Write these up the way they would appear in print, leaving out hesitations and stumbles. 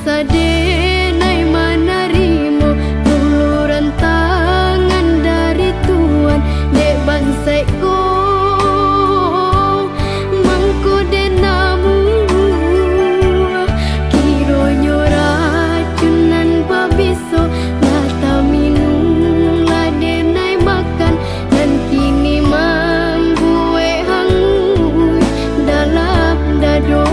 sadenai manarimo uluran tangan dari Tuhan dek bansaiku mangkode namu kironyo racunan babiso mata minum ladenai makan dan kini membuat hangus dalam dado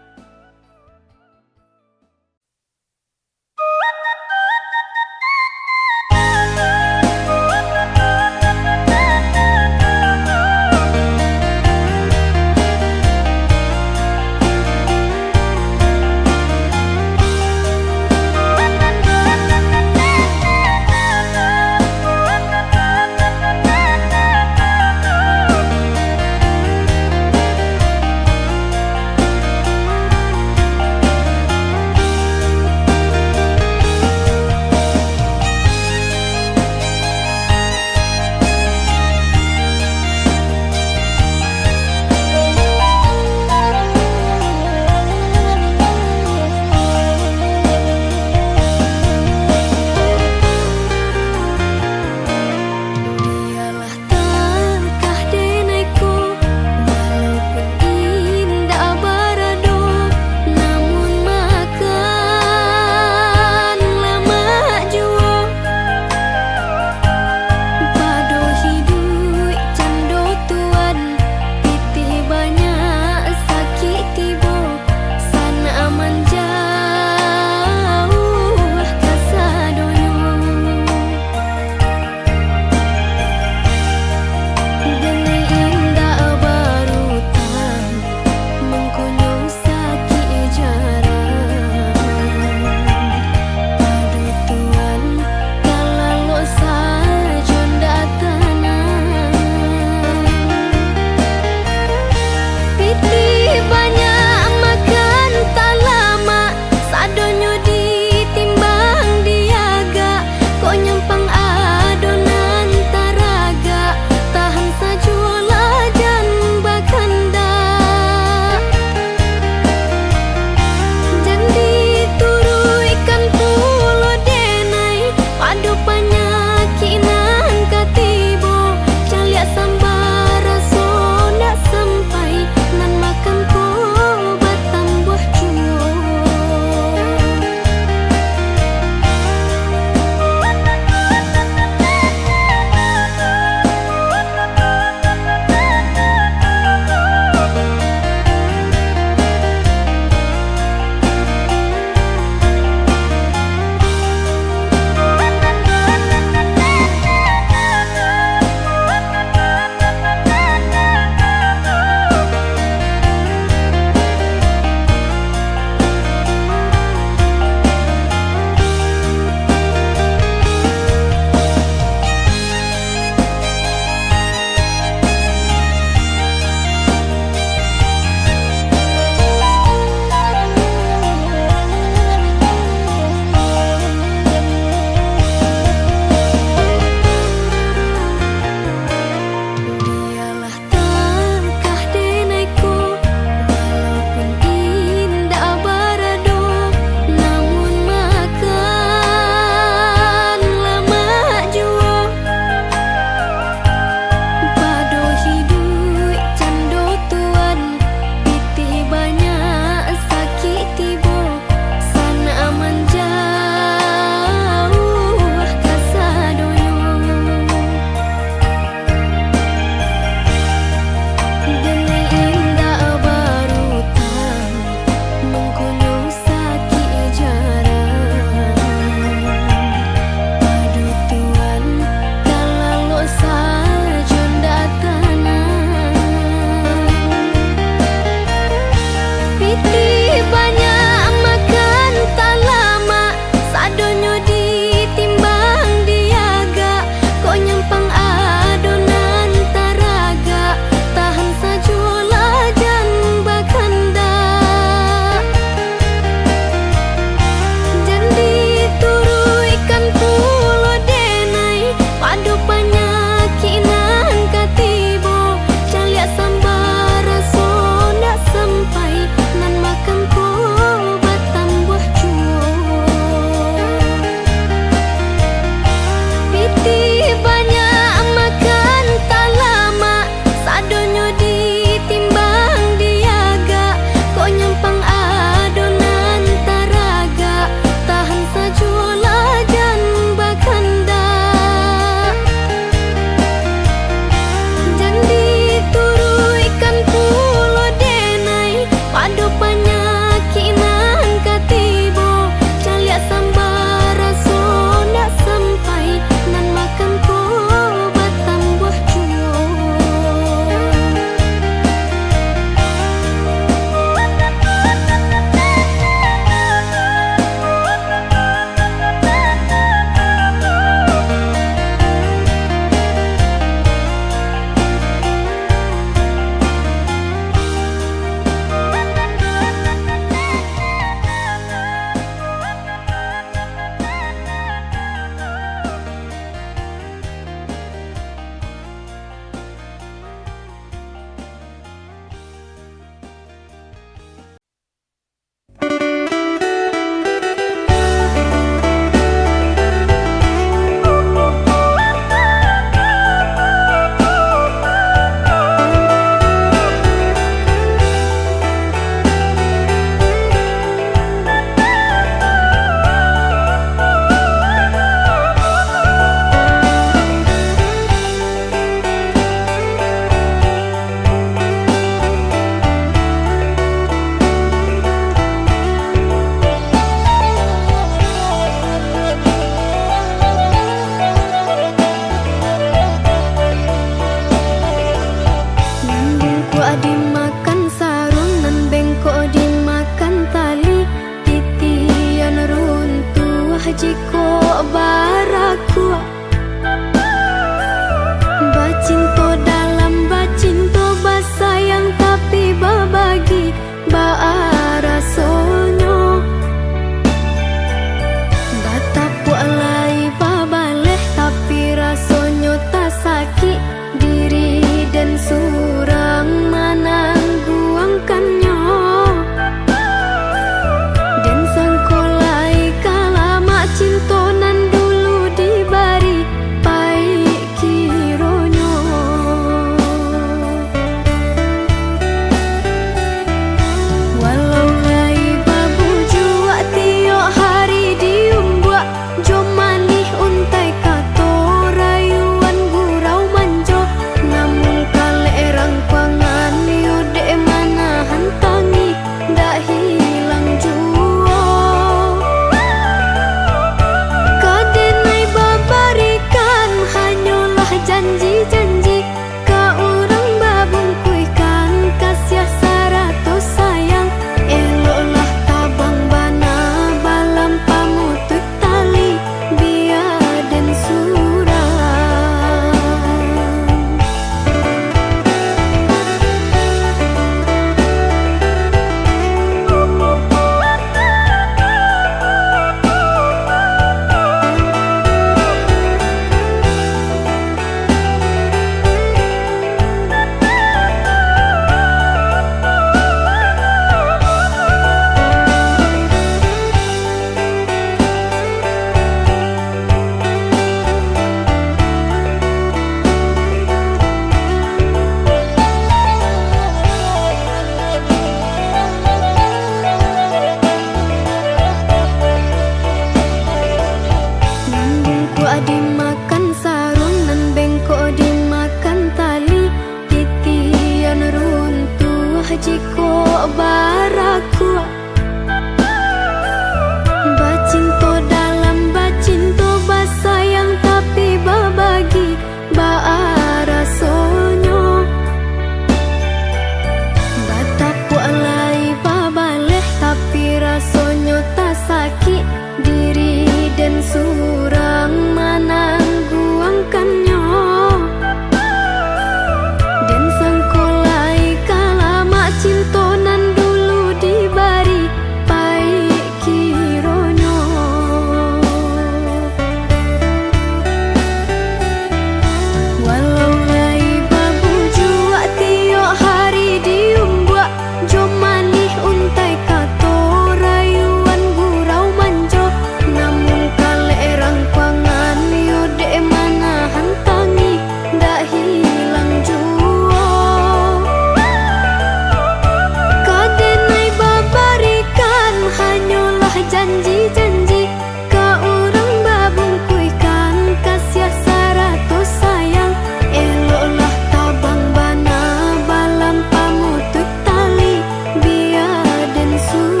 janji-janji ka urang babungkuikan kasih saratus sayang eloklah tabang bana balam pamutut tali biar dan surang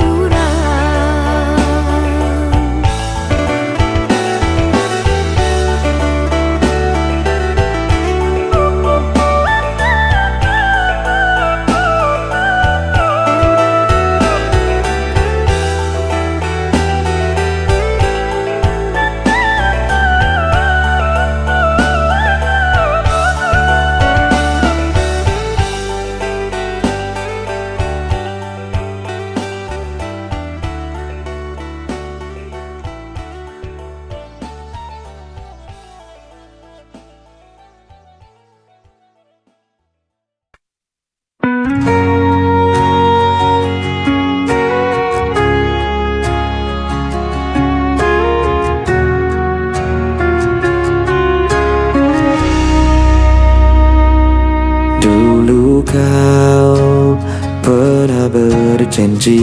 Dulu kau pernah berjanji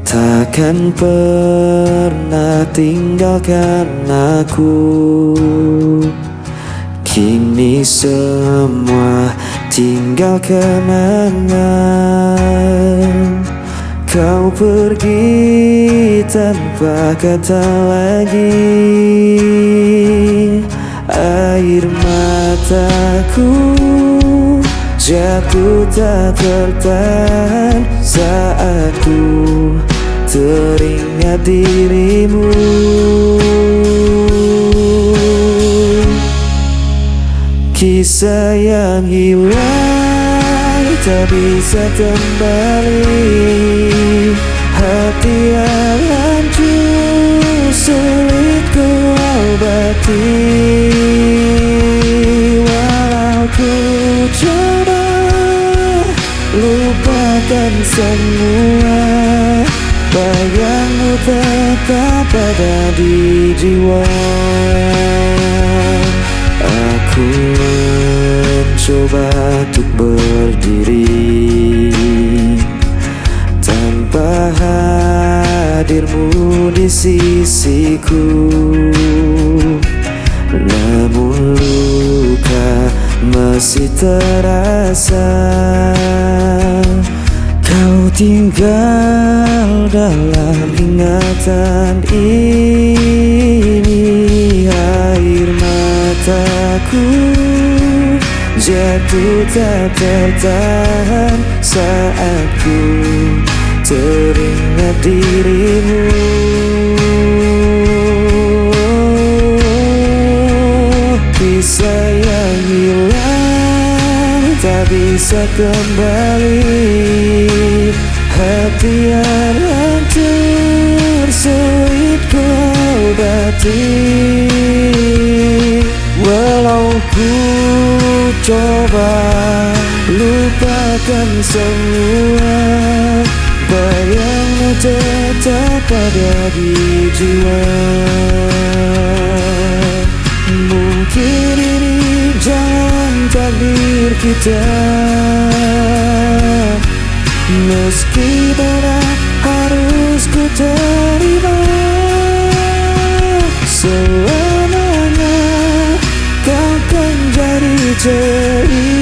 takkan pernah tinggalkan aku. Kini semua tinggal kenangan. Kau pergi tanpa kata lagi. Air mataku jatuh tak tertahan saat ku teringat dirimu. Kisah yang hilang tak bisa kembali. Hati yang hancur sulit ku obati. Walau ku coba lupakan semua, bayangmu tetap ada di jiwa. Aku mencoba untuk berdiri tanpa hadirmu di sisiku. Namun luka masih terasa. Kau tinggal dalam ingatan ini. Air mataku jatuh tak tertahan saat ku teringat dirimu. Kisah yang hilang tak bisa kembali. Hati yang hancur sulit ku obati. Walau ku coba lupakan semua, bayangmu tetap ada di jiwa. Mungkin ini jalan takdir kita, meski berat harus ku terima. Selamanya kau kan jadi cerita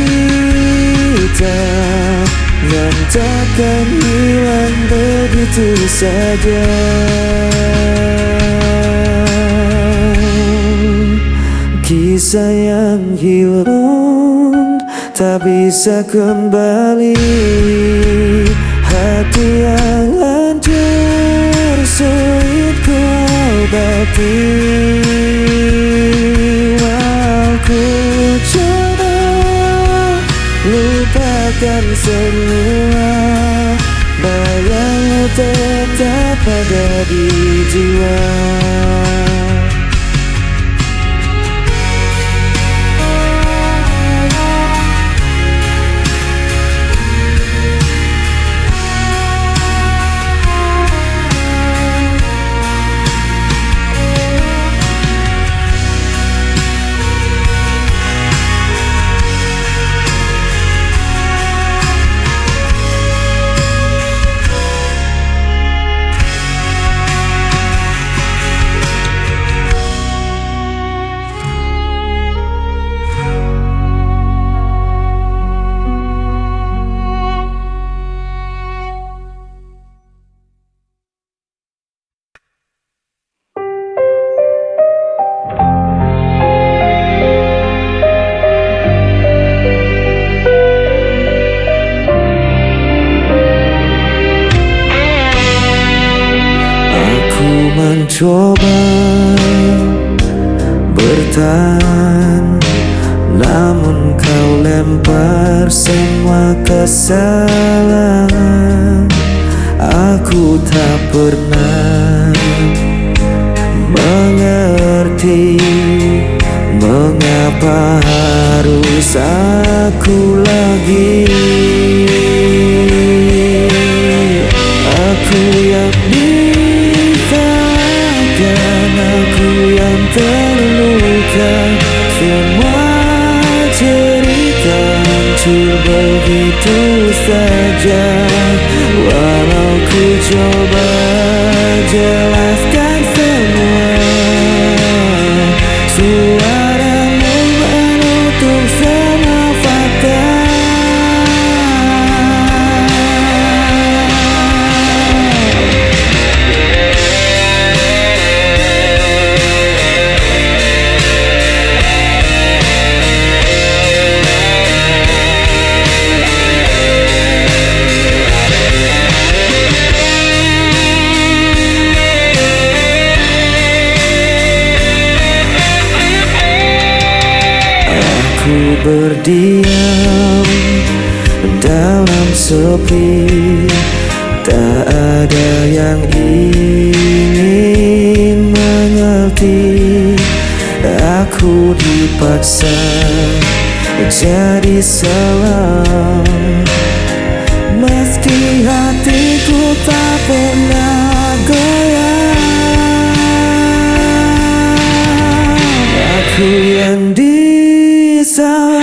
yang takkan hilang begitu saja. Kisah yang hilang tak bisa kembali. Hati yang hancur sulit ku obati. Walau ku coba lupakan semua, bayangmu tetap ada di jiwa. mencoba bertahan, namun kau lempar semua kesalahan. Aku tak pernah mengerti mengapa harus aku lagi. Aku yang disalahkan, aku yang terluka. Semua cerita hancur begitu saja. Walau ku coba jelaskan semua, suaramu menutup semua fakta. Aku berdiam dalam sepi, tak ada yang ingin mengerti. Aku dipaksa jadi salah, meski hatiku tak pernah goyah. Aku yang disalahkan,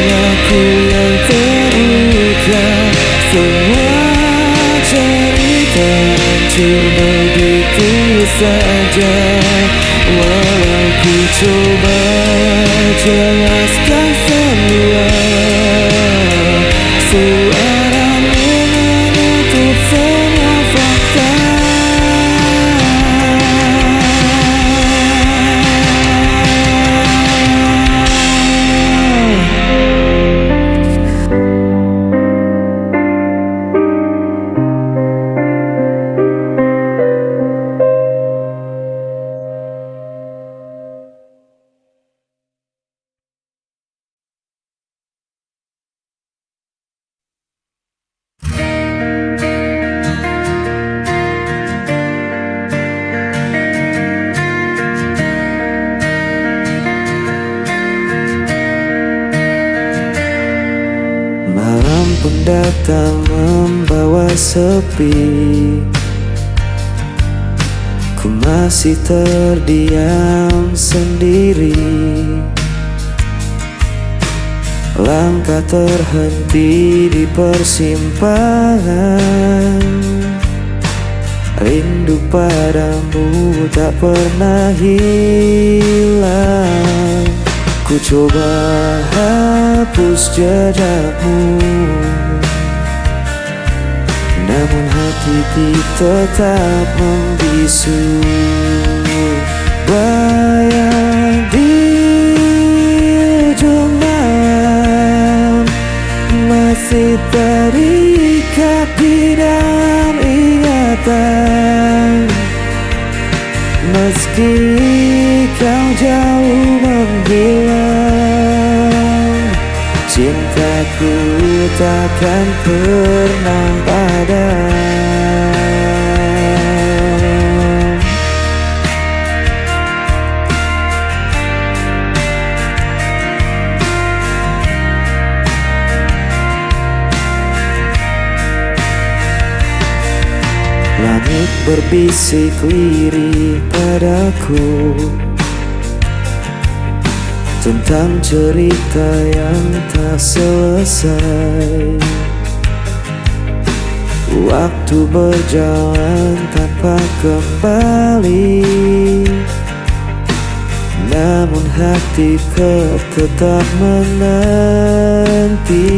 aku yang terluka. Semua cerita hancur begitu saja. Walau ku coba jelaskan semua, suaramu menutup semua fakta. Malam pun datang membawa sepi. Ku masih terdiam sendiri. Langkah terhenti di persimpangan. Rindu padamu tak pernah hilang. Ku coba hapus jejakmu, namun hati tetap membisu. Bayang di ujung malam masih terikat di dalam ingatan. Meski kau jauh menghilang, cintaku takkan pernah padam. Langit berbisik lirih padaku tentang cerita yang tak selesai. Waktu berjalan tanpa kembali, namun hatiku tetap menanti.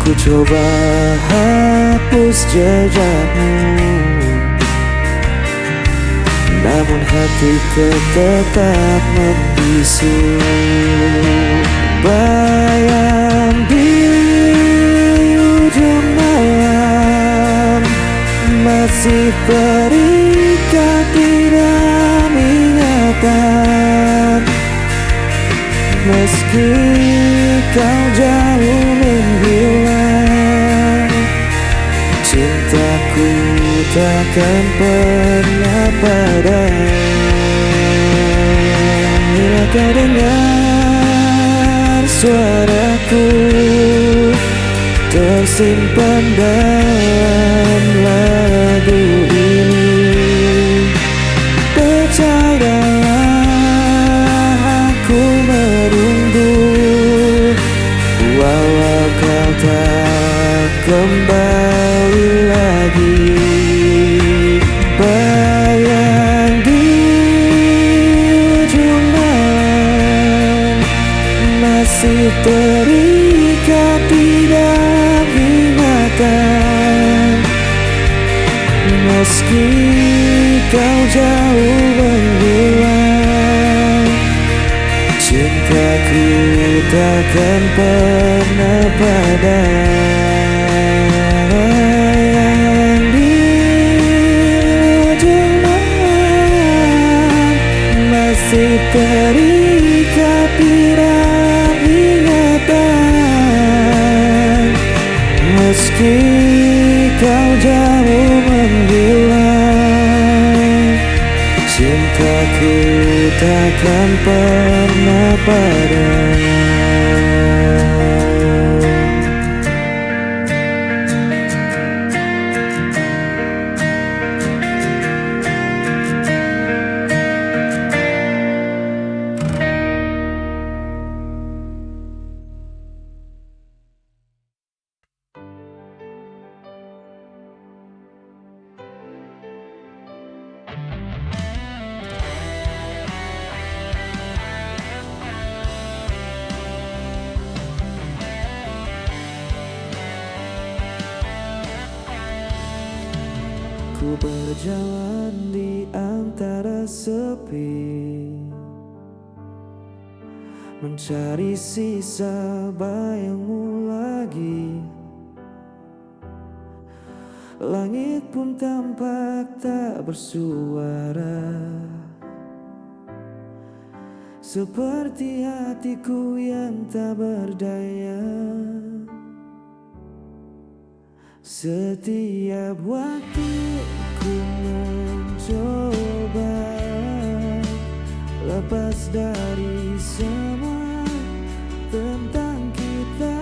Ku coba hapus jejakmu, namun hatiku tetap membisu. Bayang di ujung malam masih beri kau tidak ingatan, meski kau jauh menghilang, cintaku takkan pernah padam. Bila kau dengar suaraku tersimpan dalam lagu ini, percayalah aku menunggu, walau kau tak kembali lagi. Bayang di ujung malam masih terikat di dalam ingatan, meski kau jauh menghilang, cintaku takkan pernah padam. Bayang di ujung malam masih terikat di dalam ingatan, meski kau jauh menghilang, cintaku takkan pernah padam. Ku berjalan di antara sepi, mencari sisa bayangmu lagi. Langit pun tampak tak bersuara, seperti hatiku yang tak berdaya. Setiap waktu ku mencoba lepas dari semua tentang kita.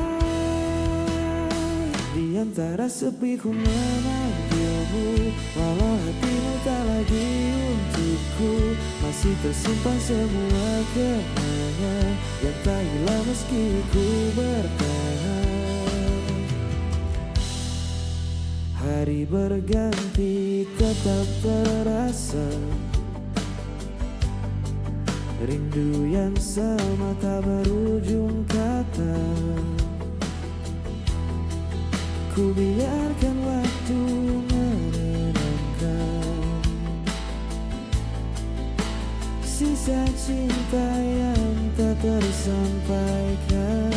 Di antara sepi ku memanggilmu, walau hatimu tak lagi untukku. Masih tersimpan semua kenangan yang tak hilang meski ku bertahan. Hari berganti tetap terasa, rindu yang sama tak berujung kata. Ku biarkan waktu menenangkan sisa cinta yang tak tersampaikan.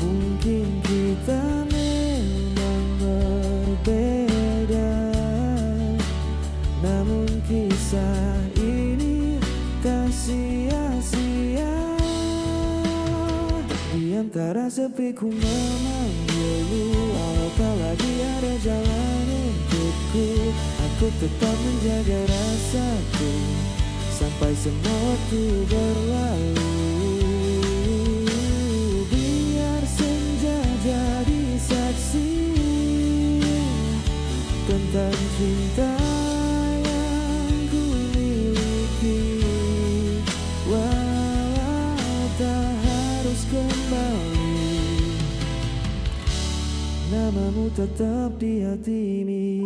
Mungkin kita berbeda, namun kisah ini tak sia-sia. Di antara sepi ku memanggilmu, walau tak lagi ada jalan untukku. Aku tetap menjaga rasaku sampai semua waktu berlalu. Biar senja jadi saksi tentang cinta yang ku miliki, walau tak harus kembali, namamu tetap di hati ini.